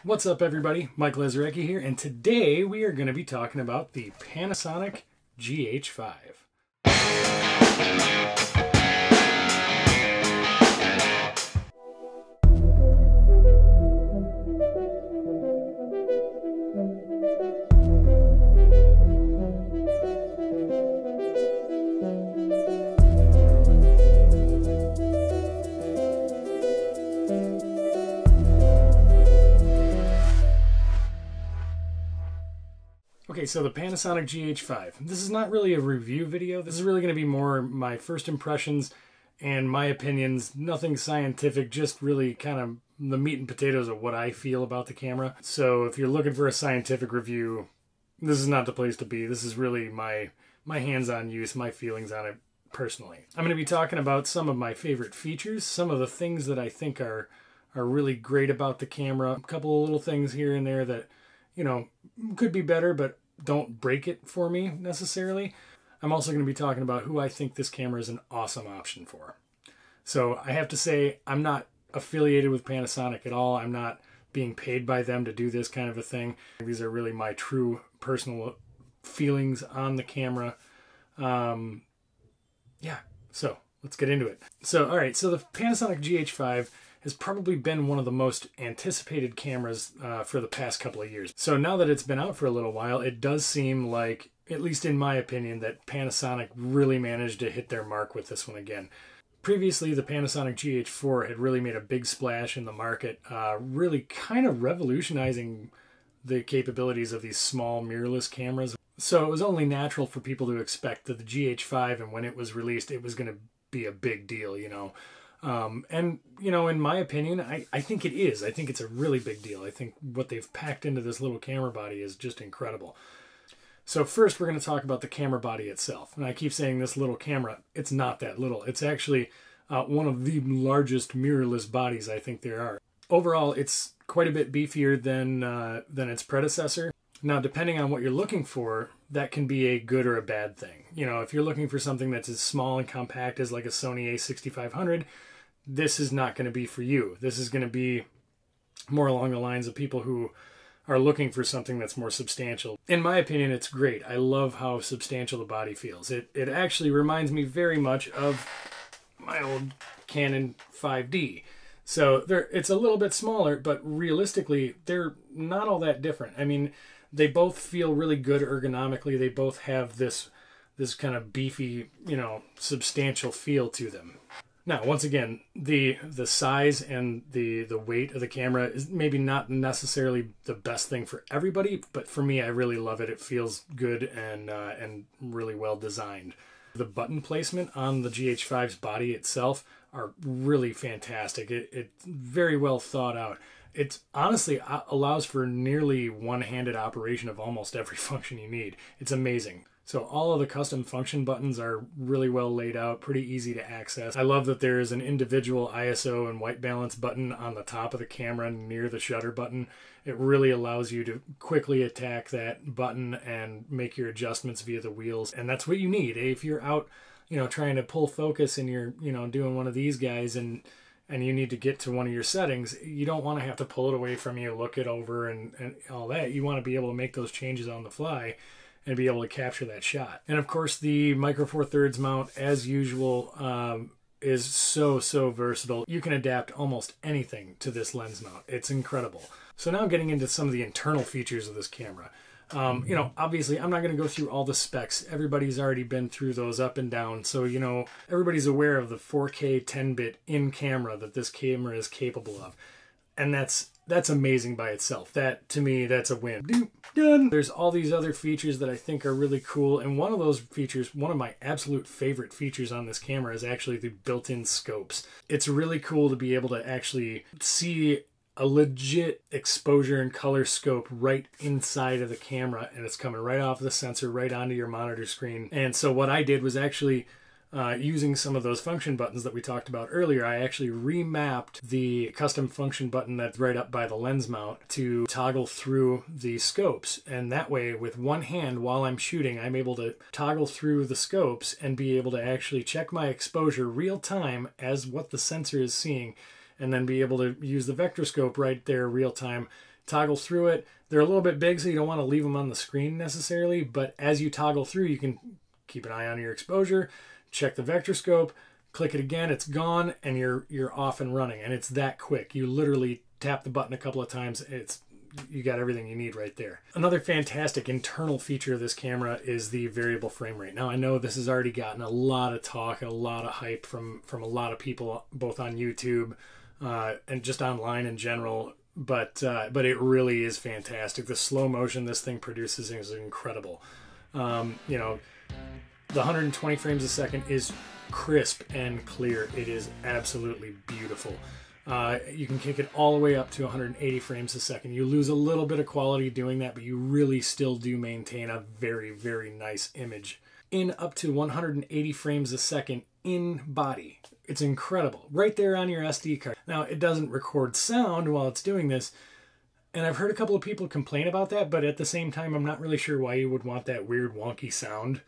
What's up, everybody? Mike Lazarecki here, and today we are going to be talking about the Panasonic GH5. Okay, so the Panasonic GH5. This is not really a review video. This is really going to be more my first impressions and my opinions. Nothing scientific, just really kind of the meat and potatoes of what I feel about the camera. So if you're looking for a scientific review, this is not the place to be. This is really my hands-on use, my feelings on it personally. I'm going to be talking about some of my favorite features, some of the things that I think are really great about the camera. A couple of little things here and there that, you know, could be better, but don't break it for me necessarily. I'm also going to be talking about who I think this camera is an awesome option for. So I have to say, I'm not affiliated with Panasonic at all. I'm not being paid by them to do this kind of a thing. These are really my true personal feelings on the camera. Yeah, so let's get into it. So, all right, so the Panasonic GH5 has probably been one of the most anticipated cameras for the past couple of years. So now that it's been out for a little while, it does seem like, at least in my opinion, that Panasonic really managed to hit their mark with this one again. Previously, the Panasonic GH4 had really made a big splash in the market, really kind of revolutionizing the capabilities of these small mirrorless cameras. So it was only natural for people to expect that the GH5, and when it was released, it was going to be a big deal, you know. And, you know, in my opinion, I think it is. I think it's a really big deal. I think what they've packed into this little camera body is just incredible. So first, we're going to talk about the camera body itself. And I keep saying this little camera. It's not that little. It's actually one of the largest mirrorless bodies I think there are. Overall, it's quite a bit beefier than its predecessor. Now, depending on what you're looking for, that can be a good or a bad thing. You know, if you're looking for something that's as small and compact as like a Sony a6500, this is not going to be for you. This is going to be more along the lines of people who are looking for something that's more substantial. In my opinion, it's great. I love how substantial the body feels. It actually reminds me very much of my old Canon 5D. So it's a little bit smaller, but realistically, they're not all that different. I mean, they both feel really good ergonomically. They both have this kind of beefy, you know, substantial feel to them. Now, once again, the size and the weight of the camera is maybe not necessarily the best thing for everybody, but for me, I really love it. It feels good and really well designed. The button placement on the GH5's body itself are really fantastic. It's very well thought out. It honestly allows for nearly one-handed operation of almost every function you need. It's amazing. So all of the custom function buttons are really well laid out, pretty easy to access. I love that there is an individual ISO and white balance button on the top of the camera near the shutter button. It really allows you to quickly attack that button and make your adjustments via the wheels. And that's what you need. If you're out, you know, trying to pull focus and you're, you know, doing one of these guys and you need to get to one of your settings, you don't want to have to pull it away from you, look it over and all that. You want to be able to make those changes on the fly and be able to capture that shot. And of course, the Micro Four Thirds mount, as usual, is so versatile. You can adapt almost anything to this lens mount. It's incredible. So now getting into some of the internal features of this camera. You know, obviously, I'm not going to go through all the specs. Everybody's already been through those up and down. So, you know, everybody's aware of the 4K 10-bit in camera that this camera is capable of. And that's amazing by itself. That, to me, that's a win. Done. There's all these other features that I think are really cool. And one of those features, one of my absolute favorite features on this camera is actually the built-in scopes. It's really cool to be able to actually see a legit exposure and color scope right inside of the camera, and it's coming right off the sensor, right onto your monitor screen. And so what I did was actually using some of those function buttons that we talked about earlier, I actually remapped the custom function button that's right up by the lens mount to toggle through the scopes. And that way, with one hand while I'm shooting, I'm able to toggle through the scopes and be able to actually check my exposure real time as what the sensor is seeing, and then be able to use the vector scope right there real time toggle through it. They're a little bit big, so you don't want to leave them on the screen necessarily, but as you toggle through, you can keep an eye on your exposure, check the vector scope, click it again, it's gone, and you're off and running. And it's that quick. You literally tap the button a couple of times, you got everything you need right there. Another fantastic internal feature of this camera is the variable frame rate. Now, I know this has already gotten a lot of talk and a lot of hype from a lot of people, both on YouTube and just online in general, but it really is fantastic. The slow motion this thing produces is incredible. You know, the 120 frames a second is crisp and clear. It is absolutely beautiful. You can kick it all the way up to 180 frames a second. You lose a little bit of quality doing that, but you really still do maintain a very, very nice image in up to 180 frames a second in body. It's incredible. Right there on your SD card. Now, it doesn't record sound while it's doing this, and I've heard a couple of people complain about that, but at the same time, I'm not really sure why you would want that weird, wonky sound.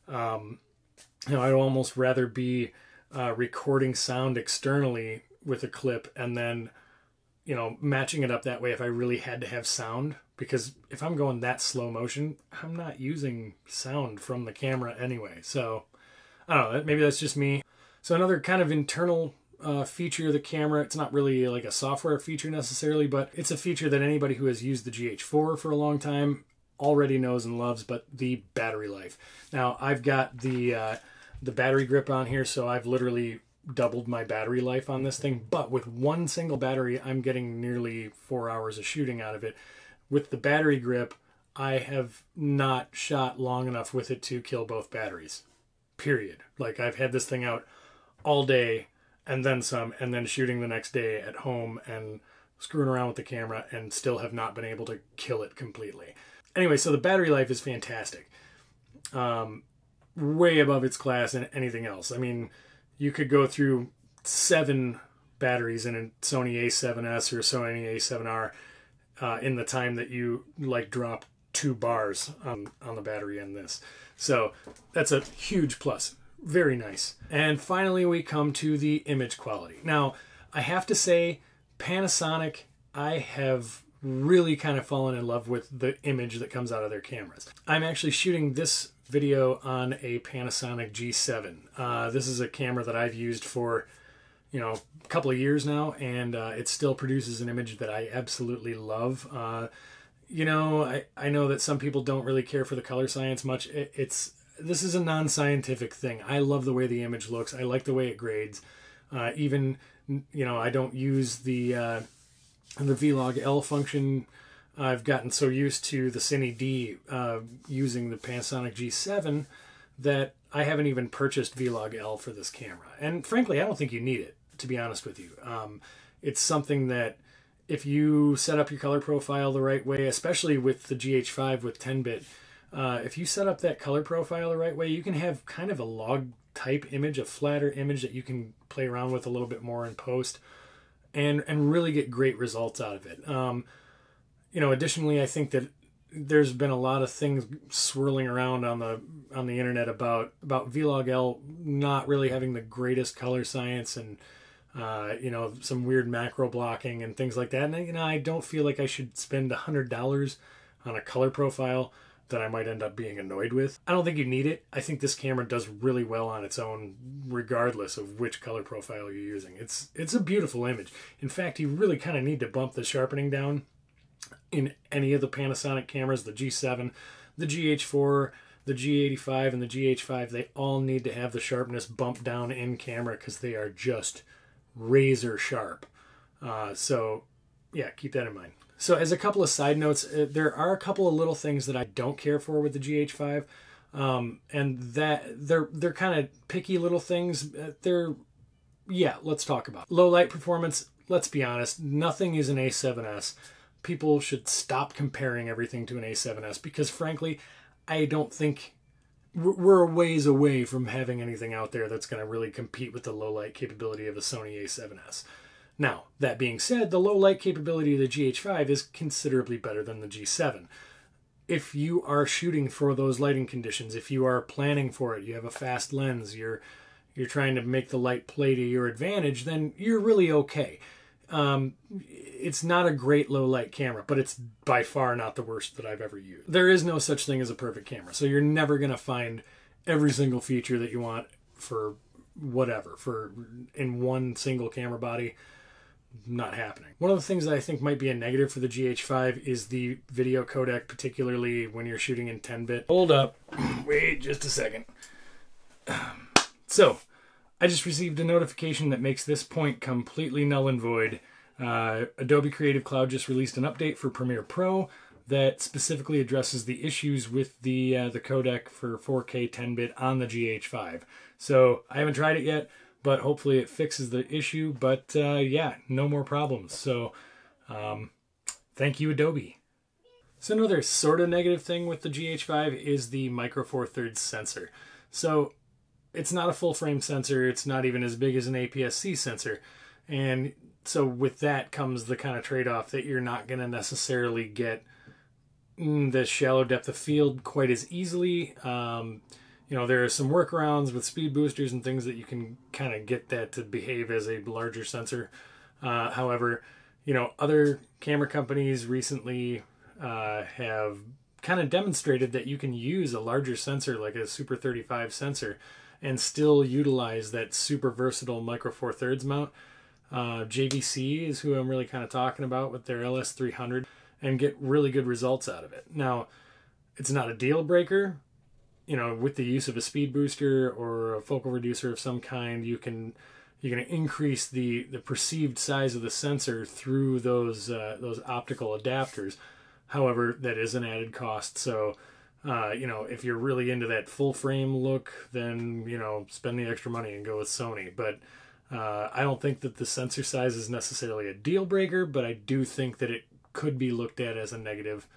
You know, I'd almost rather be recording sound externally with a clip and then, you know, matching it up that way if I really had to have sound, because if I'm going that slow motion, I'm not using sound from the camera anyway. So I don't know, maybe that's just me. So another kind of internal feature of the camera, it's not really like a software feature necessarily, but it's a feature that anybody who has used the GH4 for a long time already knows and loves, but the battery life. Now, I've got the battery grip on here, so I've literally doubled my battery life on this thing, but with one single battery, I'm getting nearly 4 hours of shooting out of it. With the battery grip, I have not shot long enough with it to kill both batteries, period. Like, I've had this thing out all day and then some, and then shooting the next day at home and screwing around with the camera and still have not been able to kill it completely. Anyway, so the battery life is fantastic. Way above its class in anything else. I mean, you could go through 7 batteries in a Sony a7S or Sony a7R in the time that you like drop 2 bars on the battery in this. So that's a huge plus. Very nice. And finally, we come to the image quality. Now, I have to say, Panasonic, I have really kind of fallen in love with the image that comes out of their cameras. I'm actually shooting this video on a Panasonic G7. This is a camera that I've used for, you know, a couple of years now, and it still produces an image that I absolutely love. You know, I know that some people don't really care for the color science much. This is a non-scientific thing. I love the way the image looks. I like the way it grades. Even, you know, I don't use the Vlog L function. I've gotten so used to the Cine D using the Panasonic G7 that I haven't even purchased Vlog L for this camera. And frankly, I don't think you need it, to be honest with you. It's something that if you set up your color profile the right way, especially with the GH5 with 10-bit, if you set up that color profile the right way, you can have kind of a log type image, a flatter image that you can play around with a little bit more in post and really get great results out of it. You know, additionally, I think that there's been a lot of things swirling around on the internet about Vlog L not really having the greatest color science and you know, some weird macro blocking and things like that. And you know, I don't feel like I should spend $100 on a color profile that I might end up being annoyed with. I don't think you need it. I think this camera does really well on its own, regardless of which color profile you're using. It's a beautiful image. In fact, you really kind of need to bump the sharpening down in any of the Panasonic cameras, the G7, the GH4, the G85, and the GH5. They all need to have the sharpness bumped down in camera because they are just razor sharp. So yeah, keep that in mind. So as a couple of side notes, there are a couple of little things that I don't care for with the GH5, and that they're kind of picky little things. Let's talk about low light performance. Let's be honest, nothing is an A7S. People should stop comparing everything to an A7S because frankly, I don't think we're a ways away from having anything out there that's going to really compete with the low light capability of a Sony A7S. Now, that being said, the low light capability of the GH5 is considerably better than the G7. If you are shooting for those lighting conditions, if you are planning for it, you have a fast lens, you're trying to make the light play to your advantage, then you're really okay. It's not a great low light camera, but it's by far not the worst that I've ever used. There is no such thing as a perfect camera, so you're never going to find every single feature that you want for whatever, in one single camera body. Not happening. One of the things that I think might be a negative for the GH5 is the video codec, particularly when you're shooting in 10-bit. Hold up. Wait just a second. So, I just received a notification that makes this point completely null and void. Adobe Creative Cloud just released an update for Premiere Pro that specifically addresses the issues with the codec for 4K 10-bit on the GH5. So, I haven't tried it yet, but hopefully it fixes the issue. But yeah, no more problems. So thank you, Adobe. So another sort of negative thing with the GH5 is the micro four thirds sensor. So it's not a full frame sensor. It's not even as big as an APS-C sensor. And so with that comes the kind of trade-off that you're not going to necessarily get the shallow depth of field quite as easily. You know, there are some workarounds with speed boosters and things that you can kind of get that to behave as a larger sensor. However, you know, other camera companies recently have kind of demonstrated that you can use a larger sensor like a Super 35 sensor and still utilize that super versatile micro four thirds mount. JVC is who I'm really kind of talking about with their LS300, and get really good results out of it. Now, it's not a deal breaker. You know, with the use of a speed booster or a focal reducer of some kind, you can increase the perceived size of the sensor through those optical adapters. However, that is an added cost. So, you know, if you're really into that full frame look, then, you know, spend the extra money and go with Sony. But I don't think that the sensor size is necessarily a deal breaker, but I do think that it could be looked at as a negative.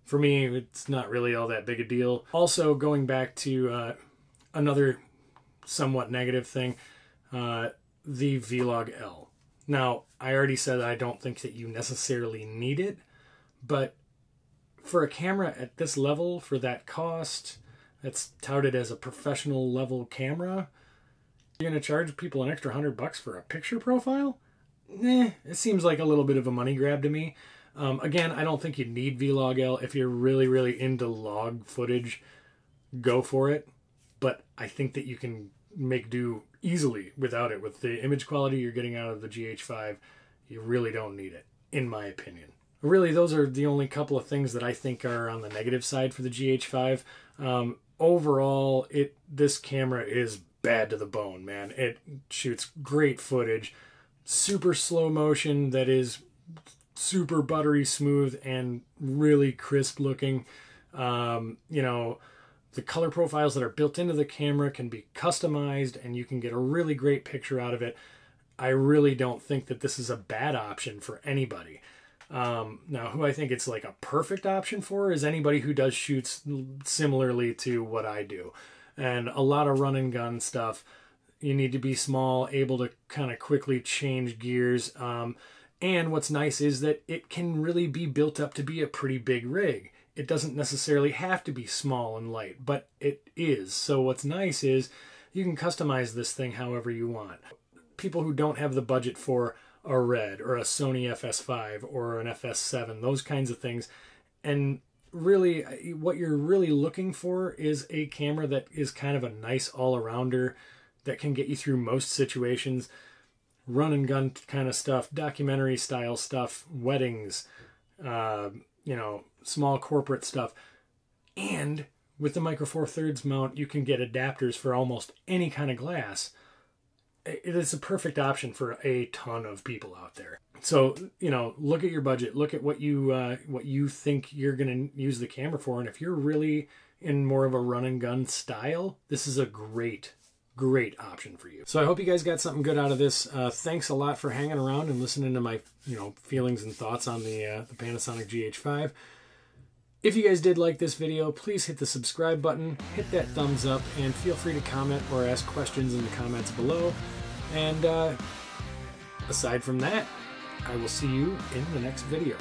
For me, it's not really all that big a deal. Also, going back to another somewhat negative thing, the Vlog L. Now, I already said I don't think that you necessarily need it, but for a camera at this level, for that cost, that's touted as a professional level camera, you're going to charge people an extra $100 for a picture profile? It seems like a little bit of a money grab to me. Again, I don't think you need Vlog L. If you're really, really into log footage, go for it. But I think that you can make do easily without it. With the image quality you're getting out of the GH5, you really don't need it, in my opinion. Really, those are the only couple of things that I think are on the negative side for the GH5. Overall, this camera is bad to the bone, man. It shoots great footage, super slow motion that is super buttery smooth and really crisp looking. You know, the color profiles that are built into the camera can be customized and you can get a really great picture out of it. I really don't think that this is a bad option for anybody. Now, who I think it's like a perfect option for is anybody who does shoots similarly to what I do. And a lot of run and gun stuff. You need to be small, able to kind of quickly change gears. And what's nice is that it can really be built up to be a pretty big rig. It doesn't necessarily have to be small and light, but it is. So what's nice is you can customize this thing however you want. People who don't have the budget for a Red or a Sony FS5 or an FS7, those kinds of things. And really, what you're really looking for is a camera that is kind of a nice all-arounder that can get you through most situations. Run and gun kind of stuff, documentary style stuff, weddings, you know, small corporate stuff. And with the Micro Four Thirds mount, you can get adapters for almost any kind of glass. It is a perfect option for a ton of people out there. So, you know, look at your budget, look at what you think you're going to use the camera for. And if you're really in more of a run and gun style, this is a great option for you. So I hope you guys got something good out of this. Thanks a lot for hanging around and listening to my, you know, feelings and thoughts on the Panasonic GH5. If you guys did like this video, please hit the subscribe button, hit that thumbs up, and feel free to comment or ask questions in the comments below. And aside from that, I will see you in the next video.